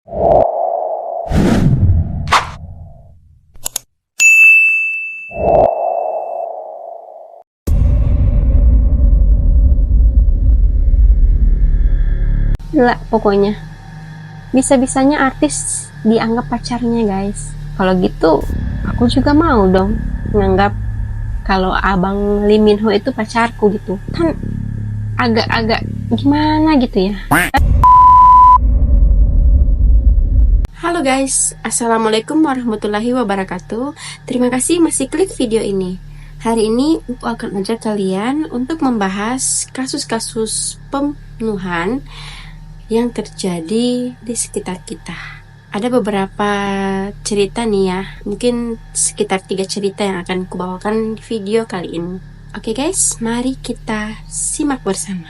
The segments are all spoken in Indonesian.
Gila pokoknya. Bisa-bisanya artis dianggap pacarnya, guys. Kalau gitu, aku juga mau dong nganggap kalau abang Lee Min Ho itu pacarku gitu. Kan agak-agak gimana gitu ya. Halo guys, Assalamualaikum warahmatullahi wabarakatuh. Terima kasih masih klik video ini. Hari ini aku akan ajak kalian untuk membahas kasus-kasus pembunuhan yang terjadi di sekitar kita. Ada beberapa cerita nih ya, mungkin sekitar 3 cerita yang akan kubawakan di video kali ini. Oke guys, mari kita simak bersama.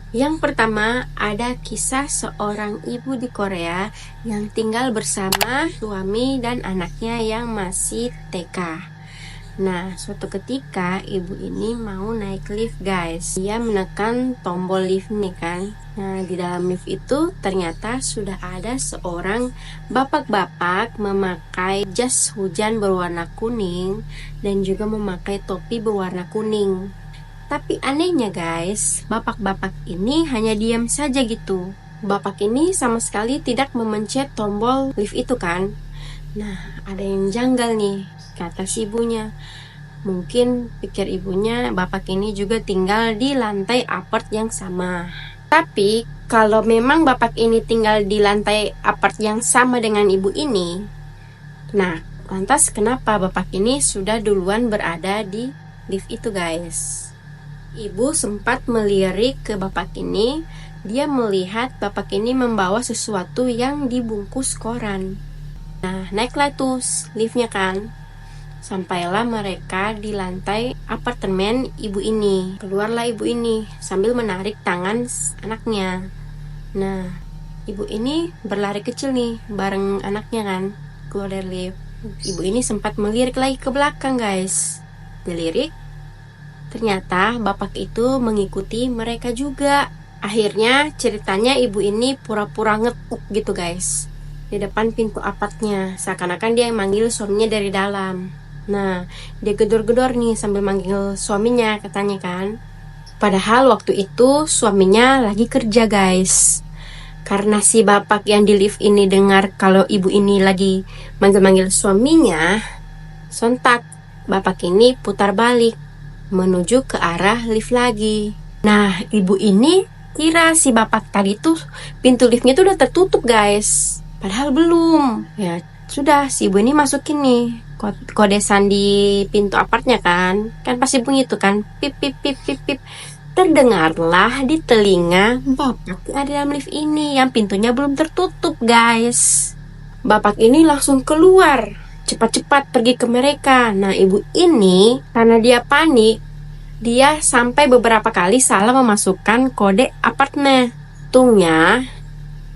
Yang pertama, ada kisah seorang ibu di Korea yang tinggal bersama suami dan anaknya yang masih TK. Nah, suatu ketika ibu ini mau naik lift, guys. Dia menekan tombol lift nih kan. Nah, di dalam lift itu ternyata sudah ada seorang bapak-bapak memakai jas hujan berwarna kuning dan juga memakai topi berwarna kuning. Tapi anehnya guys, bapak-bapak ini hanya diam saja gitu. Bapak ini sama sekali tidak memencet tombol lift itu kan. Nah, ada yang janggal nih, kata si ibunya. Mungkin pikir ibunya, bapak ini juga tinggal di lantai apart yang sama. Tapi kalau memang bapak ini tinggal di lantai apart yang sama dengan ibu ini, nah, lantas kenapa bapak ini sudah duluan berada di lift itu guys? Ibu sempat melirik ke bapak ini. Dia melihat bapak ini membawa sesuatu yang dibungkus koran. Nah, naiklah tuh liftnya kan. Sampailah mereka di lantai apartemen ibu ini. Keluarlah ibu ini sambil menarik tangan anaknya. Nah, ibu ini berlari kecil nih bareng anaknya kan, keluar dari lift. Ibu ini sempat melirik lagi ke belakang guys. Dilirik, ternyata bapak itu mengikuti mereka juga. Akhirnya ceritanya ibu ini pura-pura ngetuk gitu guys di depan pintu apartnya, seakan-akan dia yang manggil suaminya dari dalam. Nah, dia gedor-gedor nih sambil manggil suaminya katanya kan. Padahal waktu itu suaminya lagi kerja guys. Karena si bapak yang di lift ini dengar kalau ibu ini lagi manggil-manggil suaminya, sontak bapak ini putar balik menuju ke arah lift lagi. Nah, ibu ini kira si bapak tadi tuh pintu liftnya tuh udah tertutup guys. Padahal belum. Ya sudah, si ibu ini masukin nih kode sandi pintu apartnya kan. Kan pasti bunyi tuh kan, pip pip pip pip pip. Terdengarlah di telinga bapak ada dalam lift ini yang pintunya belum tertutup guys. Bapak ini langsung keluar, cepat-cepat pergi ke mereka. Nah, ibu ini karena dia panik, dia sampai beberapa kali salah memasukkan kode apartemen. Untungnya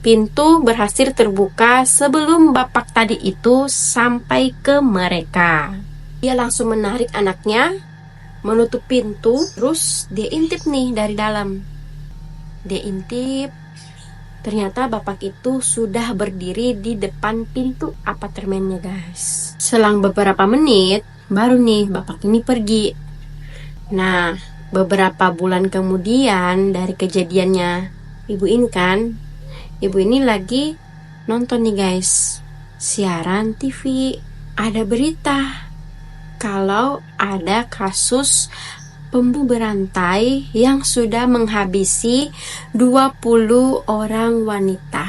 pintu berhasil terbuka sebelum bapak tadi itu sampai ke mereka. Dia langsung menarik anaknya, menutup pintu, terus dia intip nih dari dalam. Dia intip, ternyata bapak itu sudah berdiri di depan pintu apartemennya guys. Selang beberapa menit, baru nih bapak ini pergi. Nah, beberapa bulan kemudian dari kejadiannya ibu ini kan, ibu ini lagi nonton nih guys, siaran TV. Ada berita kalau ada kasus pembunuh berantai yang sudah menghabisi 20 orang wanita,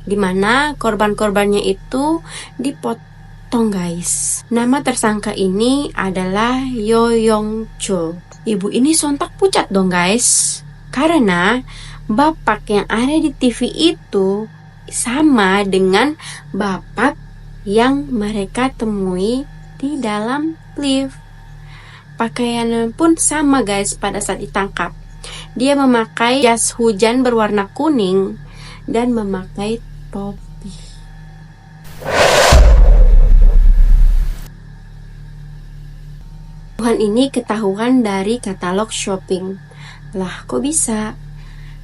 dimana korban-korbannya itu dipotong guys. Nama tersangka ini adalah Yo Yong Chul. Ibu ini sontak pucat dong guys, karena bapak yang ada di TV itu sama dengan bapak yang mereka temui di dalam lift. Pakaiannya pun sama guys pada saat ditangkap. Dia memakai jas hujan berwarna kuning dan memakai topi. Selingkuhan ini ketahuan dari katalog shopping. Lah, kok bisa?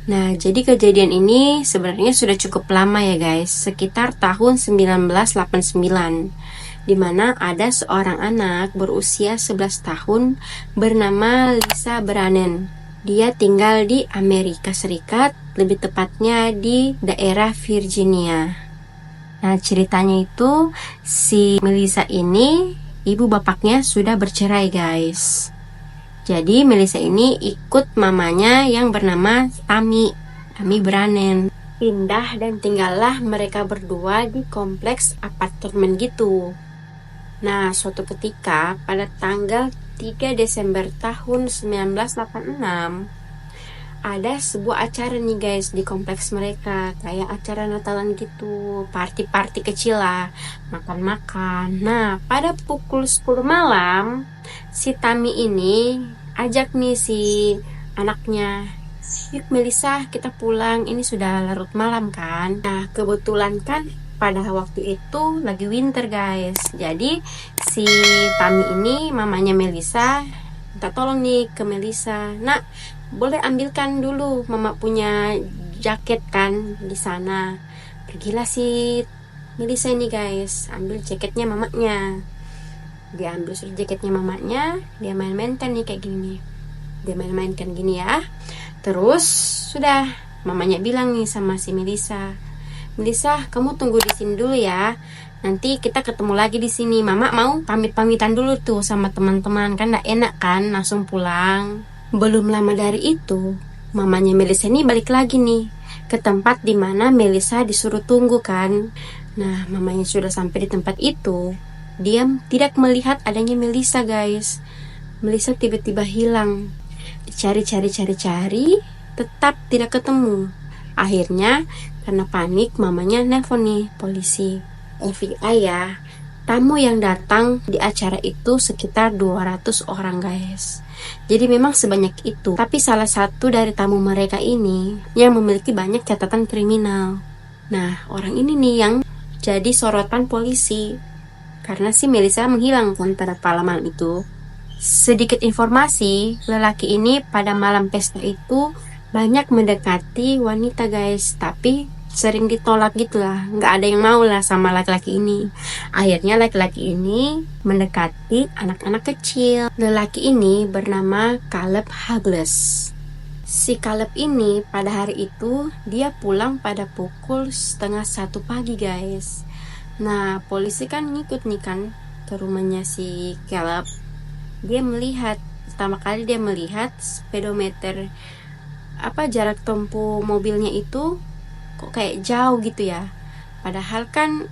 Nah, jadi kejadian ini sebenarnya sudah cukup lama ya guys, sekitar tahun 1989, di mana ada seorang anak berusia 11 tahun bernama Lisa Brannen. Dia tinggal di Amerika Serikat, lebih tepatnya di daerah Virginia. Nah, ceritanya itu si Melissa ini ibu bapaknya sudah bercerai guys. Jadi Melissa ini ikut mamanya yang bernama Tammy Brannen. Pindah dan tinggallah mereka berdua di kompleks apartemen gitu. Nah, suatu ketika pada tanggal 3 Desember tahun 1986 ada sebuah acara nih guys di kompleks mereka, kayak acara Natalan gitu, party-party kecil lah, makan-makan. Nah, pada pukul 10 malam si Tammy ini ajak nih si anaknya, yuk Melissa kita pulang, ini sudah larut malam kan. Nah, kebetulan kan pada waktu itu lagi winter guys, jadi si Tammy ini mamanya Melissa minta tolong nih ke Melissa, nak boleh ambilkan dulu, mama punya jaket kan di sana. Pergilah si Melissa ini guys, ambil jaketnya mamanya. Dia ambil jaketnya mamanya, dia main-mainkan nih kayak gini. Dia main-mainkan gini ya. Terus sudah mamanya bilang nih sama si Melissa, Melissa kamu tunggu di sini dulu ya. Nanti kita ketemu lagi di sini. Mama mau pamit-pamitan dulu tuh sama teman-teman, kan gak enak kan langsung pulang. Belum lama dari itu, mamanya Melissa ini balik lagi nih ke tempat dimana Melissa disuruh tunggu kan. Nah, mamanya sudah sampai di tempat itu, dia tidak melihat adanya Melissa guys. Melissa tiba-tiba hilang. Dicari-cari, tetap tidak ketemu. Akhirnya karena panik, mamanya nelpon nih polisi. FBI ya. Tamu yang datang di acara itu sekitar 200 orang guys. Jadi memang sebanyak itu. Tapi salah satu dari tamu mereka ini yang memiliki banyak catatan kriminal. Nah, orang ini nih yang jadi sorotan polisi karena si Melissa menghilang pada malam itu. Sedikit informasi, lelaki ini pada malam pesta itu banyak mendekati wanita guys, tapi sering ditolak gitulah, nggak ada yang mau lah sama laki-laki ini. Akhirnya laki-laki ini mendekati anak-anak kecil. Lelaki ini bernama Caleb Hughes. Si Caleb ini pada hari itu dia pulang pada pukul 12:30 pagi guys. Nah, polisi kan ngikut nih kan ke rumahnya si Caleb. Pertama kali dia melihat speedometer jarak tempuh mobilnya itu kok kayak jauh gitu ya. Padahal kan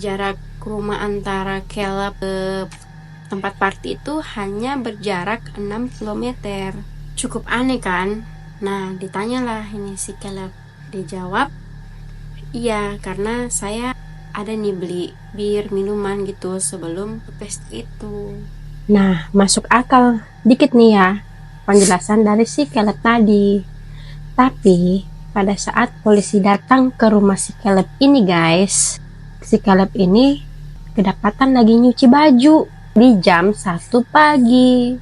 jarak rumah antara Caleb ke tempat party itu hanya berjarak 6 km. Cukup aneh kan? Nah, ditanyalah ini si Caleb. Dia jawab, iya karena saya ada nih beli bir minuman gitu sebelum ke pesta itu. Nah, masuk akal dikit nih ya penjelasan dari si Caleb tadi. Tapi pada saat polisi datang ke rumah si Caleb ini guys, si Caleb ini kedapatan lagi nyuci baju di jam 1 pagi.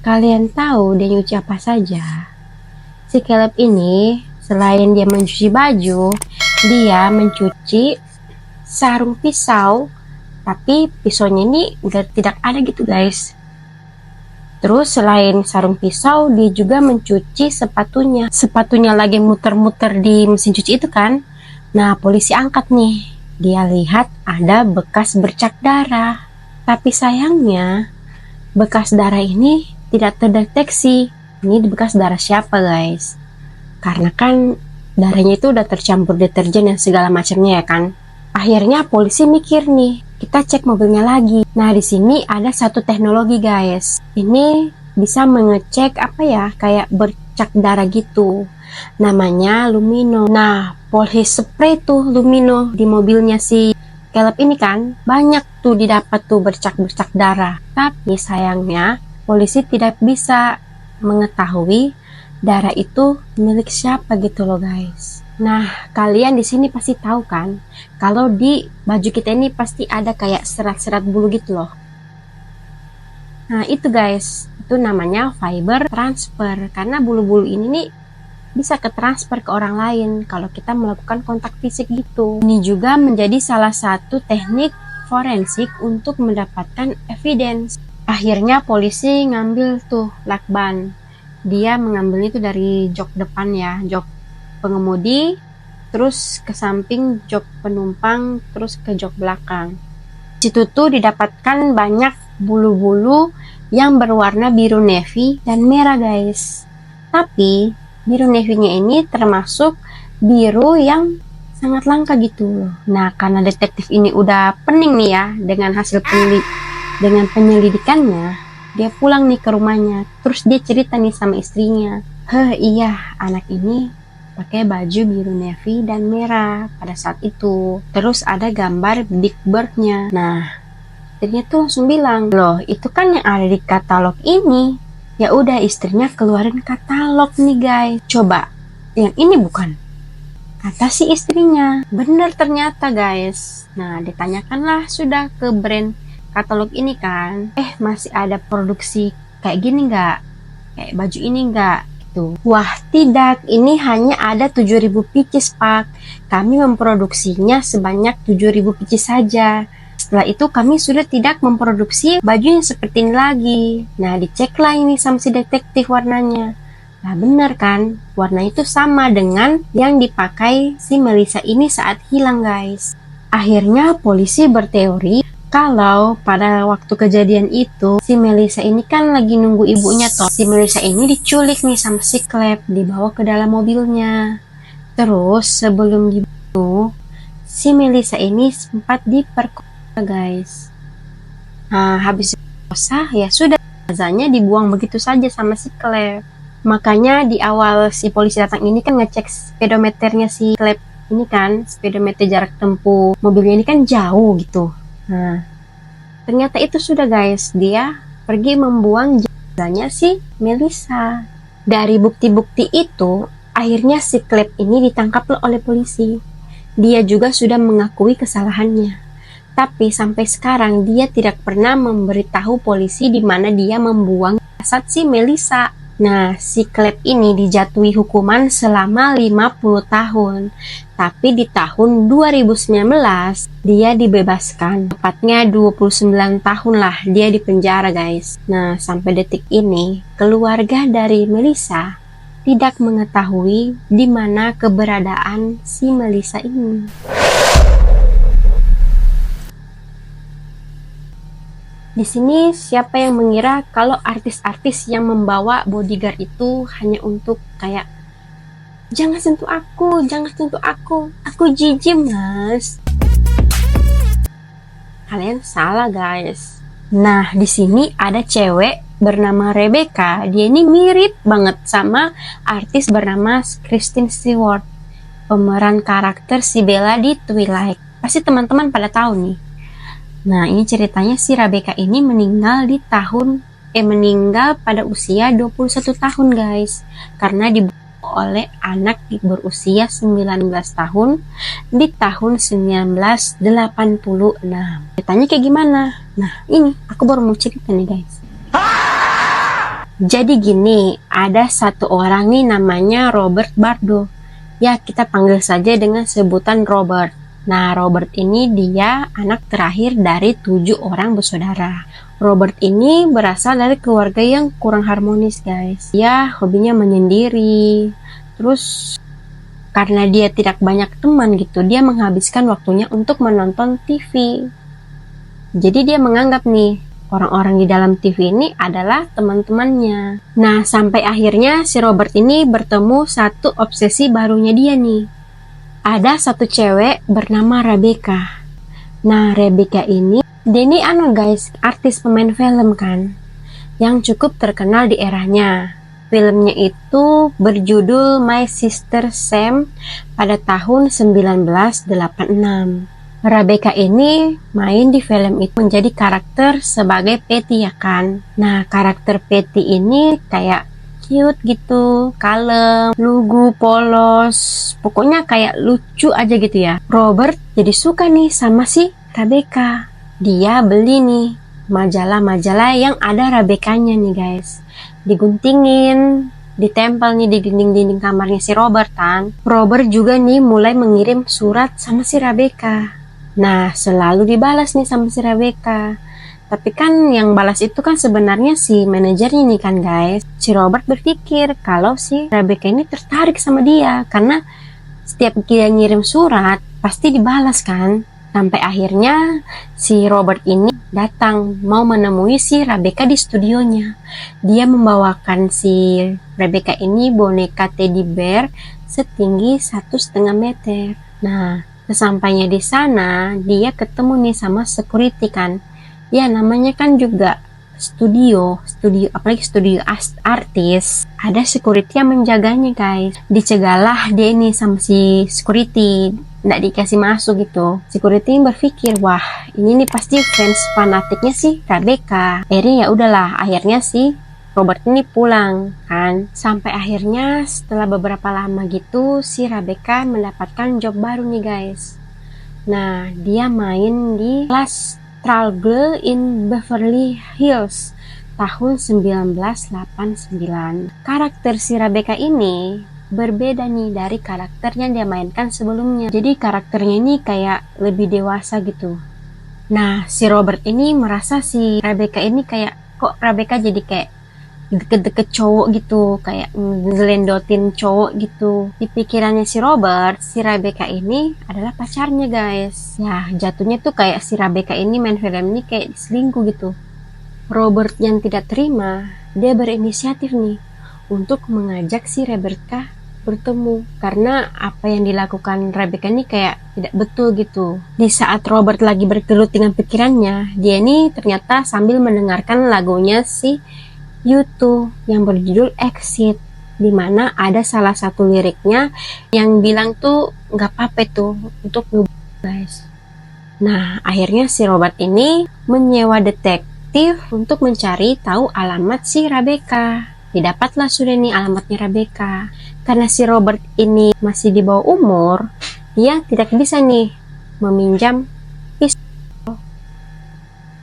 Kalian tahu dia nyuci apa saja? Si Caleb ini selain dia mencuci baju, dia mencuci sarung pisau, tapi pisaunya ini udah tidak ada gitu guys. Terus selain sarung pisau, dia juga mencuci sepatunya. Sepatunya lagi muter-muter di mesin cuci itu kan. Nah, polisi angkat nih. Dia lihat ada bekas bercak darah. Tapi sayangnya, bekas darah ini tidak terdeteksi. Ini bekas darah siapa guys? Karena kan darahnya itu udah tercampur deterjen dan segala macamnya ya kan. Akhirnya polisi mikir nih, kita cek mobilnya lagi. Nah, di sini ada satu teknologi guys. Ini bisa mengecek kayak bercak darah gitu. Namanya lumino. Nah, polisi spray tuh lumino di mobilnya si Caleb ini kan. Banyak tuh didapat tuh bercak-bercak darah. Tapi sayangnya polisi tidak bisa mengetahui darah itu milik siapa gitu loh guys. Nah, kalian di sini pasti tahu kan, kalau di baju kita ini pasti ada kayak serat-serat bulu gitu loh. Nah itu guys, itu namanya fiber transfer, karena bulu-bulu ini nih bisa ke transfer ke orang lain kalau kita melakukan kontak fisik gitu. Ini juga menjadi salah satu teknik forensik untuk mendapatkan evidence. Akhirnya polisi ngambil tuh lakban. Dia mengambil itu dari jok depan ya, jok pengemudi, terus ke samping jok penumpang, terus ke jok belakang. Situ tuh didapatkan banyak bulu-bulu yang berwarna biru navy dan merah guys. Tapi biru navy-nya ini termasuk biru yang sangat langka gitu loh. Nah karena detektif ini udah pening nih ya dengan hasil penyelidikannya, dia pulang nih ke rumahnya, terus dia cerita nih sama istrinya, iya anak ini pakai baju biru navy dan merah pada saat itu. Terus ada gambar Big Bird-nya. Nah, istrinya tuh langsung bilang, loh itu kan yang ada di katalog ini. Ya udah istrinya keluarin katalog nih guys. Coba, yang ini bukan? Kata si istrinya. Bener ternyata guys. Nah, ditanyakanlah sudah ke brand katalog ini kan, masih ada produksi kayak gini nggak, kayak baju ini nggak gitu. Wah tidak, ini hanya ada 7.000 pieces pak, kami memproduksinya sebanyak 7.000 pieces saja. Setelah itu kami sudah tidak memproduksi baju yang seperti ini lagi. Nah diceklah ini sama si detektif warnanya. Nah benar kan, warna itu sama dengan yang dipakai si Melissa ini saat hilang guys. Akhirnya polisi berteori kalau pada waktu kejadian itu si Melissa ini kan lagi nunggu ibunya toh. Si Melissa ini diculik nih sama si Cleb, dibawa ke dalam mobilnya. Terus sebelum dibunuh, si Melissa ini sempat diperkosa guys. Nah habis diperkosa ya sudah, jenazahnya dibuang begitu saja sama si Cleb. Makanya di awal si polisi datang ini kan ngecek speedometernya si Cleb ini kan, speedometer jarak tempuh mobilnya ini kan jauh gitu. Nah, ternyata itu sudah guys, dia pergi membuang jenazahnya si Melissa. Dari bukti-bukti itu, akhirnya si Cleb ini ditangkap oleh polisi. Dia juga sudah mengakui kesalahannya. Tapi sampai sekarang dia tidak pernah memberitahu polisi di mana dia membuang jasad si Melissa. Nah, si Cleb ini dijatuhi hukuman selama 50 tahun. Tapi di tahun 2019, dia dibebaskan. Tepatnya 29 tahun lah dia di penjara guys. Nah, sampai detik ini, keluarga dari Melissa tidak mengetahui di mana keberadaan si Melissa ini. Di sini siapa yang mengira kalau artis-artis yang membawa bodyguard itu hanya untuk kayak jangan sentuh aku jijik mas. Kalian salah guys. Nah di sini ada cewek bernama Rebecca. Dia ini mirip banget sama artis bernama Kristen Stewart, pemeran karakter si Bella di Twilight. Pasti teman-teman pada tahu nih. Nah ini ceritanya si Rebecca ini meninggal pada usia 21 tahun guys, karena dibunuh oleh anak berusia 19 tahun di tahun 1986. Ceritanya kayak gimana? Nah ini aku baru mau cerita nih guys. Jadi gini, ada satu orang nih namanya Robert Bardo. Ya kita panggil saja dengan sebutan Robert. Nah, Robert ini dia anak terakhir dari 7 orang bersaudara. Robert ini berasal dari keluarga yang kurang harmonis, guys. Dia hobinya menyendiri. Terus, karena dia tidak banyak teman gitu, dia menghabiskan waktunya untuk menonton TV. Jadi dia menganggap nih, orang-orang di dalam TV ini adalah teman-temannya. Nah, sampai akhirnya si Robert ini bertemu satu obsesi barunya dia nih. Ada satu cewek bernama Rebecca. Nah, Rebecca ini, dia ini guys, artis pemain film kan, yang cukup terkenal di eranya. Filmnya itu berjudul My Sister Sam pada tahun 1986. Rebecca ini main di film itu menjadi karakter sebagai Patty ya kan. Nah, karakter Patty ini kayak cute gitu, kalem, lugu, polos, pokoknya kayak lucu aja gitu ya. Robert jadi suka nih sama si Rebecca. Dia beli nih majalah-majalah yang ada Rebecca-nya nih guys. Diguntingin, ditempel nih di dinding-dinding kamarnya si Robert kan. Robert juga nih mulai mengirim surat sama si Rebecca. Nah, selalu dibalas nih sama si Rebecca. Tapi kan yang balas itu kan sebenarnya si manajernya nih kan guys. Si Robert berpikir kalau si Rebecca ini tertarik sama dia. Karena setiap dia ngirim surat, pasti dibalas kan. Sampai akhirnya si Robert ini datang mau menemui si Rebecca di studionya. Dia membawakan si Rebecca ini boneka teddy bear setinggi 1,5 meter. Nah, sesampainya di sana, dia ketemu nih sama security kan. Ya namanya kan juga studio apalagi studio artis, ada security yang menjaganya guys. Dicegalah dia ini sama si security, nggak dikasih masuk gitu. Security berpikir, wah ini nih pasti fans fanatiknya sih Rebecca. Akhirnya ya udahlah, akhirnya si Robert ini pulang kan. Sampai akhirnya setelah beberapa lama gitu si Rebecca mendapatkan job baru nih guys. Nah, dia main di kelas Struggle in Beverly Hills tahun 1989. Karakter si Rebecca ini berbeda nih dari karakter yang dia mainkan sebelumnya. Jadi karakternya ini kayak lebih dewasa gitu. Nah, si Robert ini merasa si Rebecca ini kayak, kok Rebecca jadi kayak deket-deket cowok gitu, kayak ngelendotin cowok gitu. Di pikirannya si Robert, si Rebecca ini adalah pacarnya guys. Ya jatuhnya tuh kayak si Rebecca ini main film ini kayak selingkuh gitu. Robert yang tidak terima, dia berinisiatif nih untuk mengajak si Rebecca bertemu. Karena apa yang dilakukan Rebecca ini kayak tidak betul gitu. Di saat Robert lagi bergelut dengan pikirannya, dia ini ternyata sambil mendengarkan lagunya si U2 yang berjudul Exit, dimana ada salah satu liriknya yang bilang tuh nggak apa-apa tuh untuk guys. Nah, akhirnya si Robert ini menyewa detektif untuk mencari tahu alamat si Rebecca. Didapatlah sudah nih alamatnya Rebecca. Karena si Robert ini masih di bawah umur, dia tidak bisa nih meminjam pistol.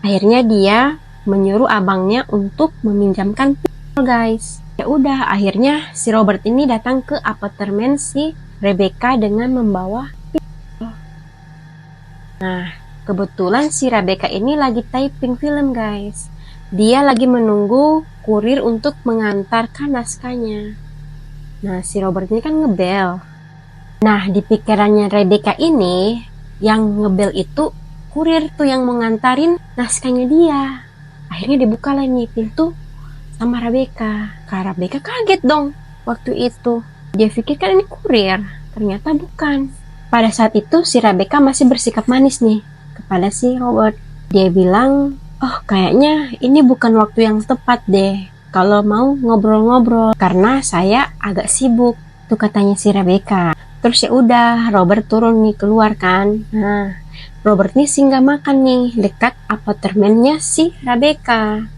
Akhirnya dia menyuruh abangnya untuk meminjamkan pistol guys. Ya udah, akhirnya si Robert ini datang ke apartemen si Rebecca dengan membawa pistol. Nah, kebetulan si Rebecca ini lagi typing film guys. Dia lagi menunggu kurir untuk mengantarkan naskahnya. Nah, si Robert ini kan ngebel. Nah, di pikirannya Rebecca ini, yang ngebel itu kurir tuh yang mengantarin naskahnya dia. Akhirnya dibuka lah nih pintu sama Rebecca. Kak Rebecca kaget dong waktu itu. Dia pikir kan ini kurir, ternyata bukan. Pada saat itu si Rebecca masih bersikap manis nih kepada si Robert. Dia bilang, oh kayaknya ini bukan waktu yang tepat deh kalau mau ngobrol-ngobrol karena saya agak sibuk. Tuh katanya si Rebecca. Terus ya udah, Robert turun nih keluar kan. Nah, Robert nih singgah makan nih dekat apartemennya si Rebecca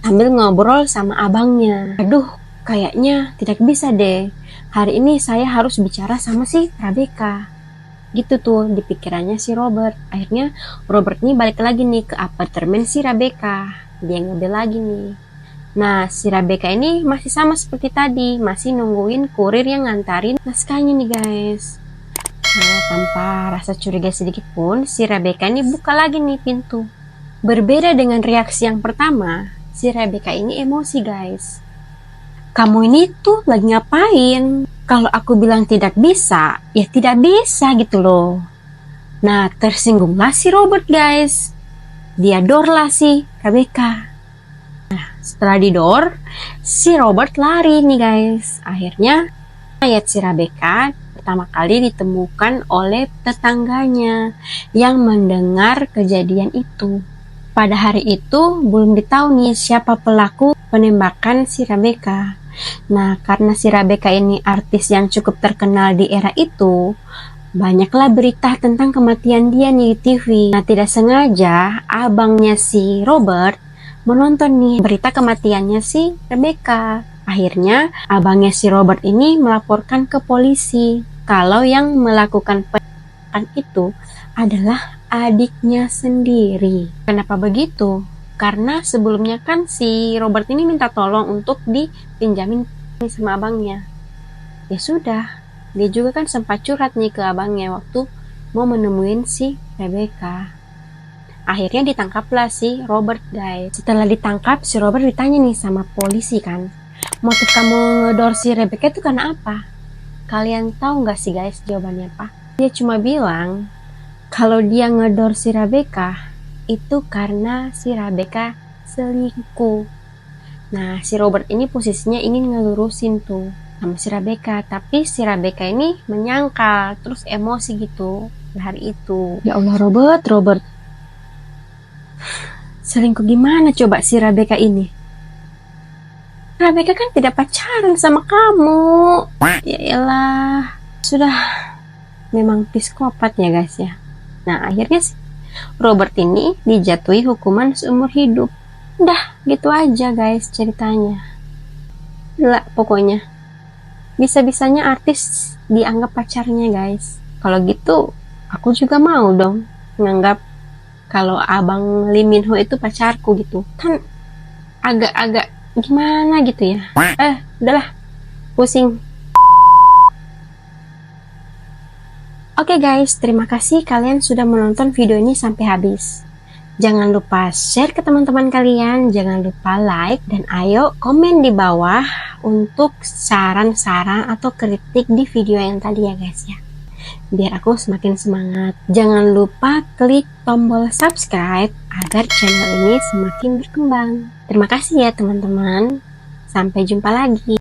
sambil ngobrol sama abangnya. Aduh, kayaknya tidak bisa deh. Hari ini saya harus bicara sama si Rebecca. Gitu tuh di pikirannya si Robert. Akhirnya Robert nih balik lagi nih ke apartemen si Rebecca. Dia ngebel lagi nih. Nah, si Rebecca ini masih sama seperti tadi, masih nungguin kurir yang ngantarin naskahnya nih guys. Nah, tanpa rasa curiga sedikit pun, si Rebecca ini buka lagi nih pintu. Berbeda dengan reaksi yang pertama, si Rebecca ini emosi guys. Kamu ini tuh lagi ngapain? Kalau aku bilang tidak bisa, ya tidak bisa gitu loh. Nah, tersinggunglah si Robert guys. Dia dor lah si Rebecca. Nah, setelah didor, si Robert lari nih guys. Akhirnya, mayat si Rebecca pertama kali ditemukan oleh tetangganya yang mendengar kejadian itu. Pada hari itu belum ditahu nih siapa pelaku penembakan si Rebecca. Nah, karena si Rebecca ini artis yang cukup terkenal di era itu, banyaklah berita tentang kematian dia nih di TV. Nah, tidak sengaja abangnya si Robert menonton nih berita kematiannya si Rebecca. Akhirnya abangnya si Robert ini melaporkan ke polisi kalau yang melakukan penembakan itu adalah adiknya sendiri. Kenapa begitu? Karena sebelumnya kan si Robert ini minta tolong untuk dipinjamin sama abangnya. Ya sudah, dia juga kan sempat curhat nih ke abangnya waktu mau menemuin si Rebecca. Akhirnya ditangkaplah si Robert, guys. Setelah ditangkap, si Robert ditanya nih sama polisi kan, motif kamu ngedor si Rebecca itu karena apa? Kalian tahu nggak sih guys jawabannya apa? Dia cuma bilang kalau dia ngedor si Rebecca itu karena si Rebecca selingkuh. Nah, si Robert ini posisinya ingin ngelurusin tuh sama si Rebecca, tapi si Rebecca ini menyangkal, terus emosi gitu hari itu. Ya Allah, Robert. Selingkuh gimana coba si Rebecca ini? Rebecca kan tidak pacaran sama kamu. Ya elah, sudah memang psikopat ya guys ya. Nah, akhirnya sih Robert ini dijatuhi hukuman seumur hidup. Udah gitu aja guys ceritanya. Gila pokoknya. Bisa-bisanya artis dianggap pacarnya guys. Kalau gitu aku juga mau dong nganggap kalau abang Lee Min Ho itu pacarku gitu. Kan agak-agak gimana gitu ya. Udahlah, pusing. Oke guys, terima kasih kalian sudah menonton video ini sampai habis. Jangan lupa share ke teman-teman kalian, jangan lupa like, dan ayo komen di bawah untuk saran-saran atau kritik di video yang tadi ya guys ya. Biar aku semakin semangat. Jangan lupa klik tombol subscribe agar channel ini semakin berkembang. Terima kasih ya teman-teman. Sampai jumpa lagi.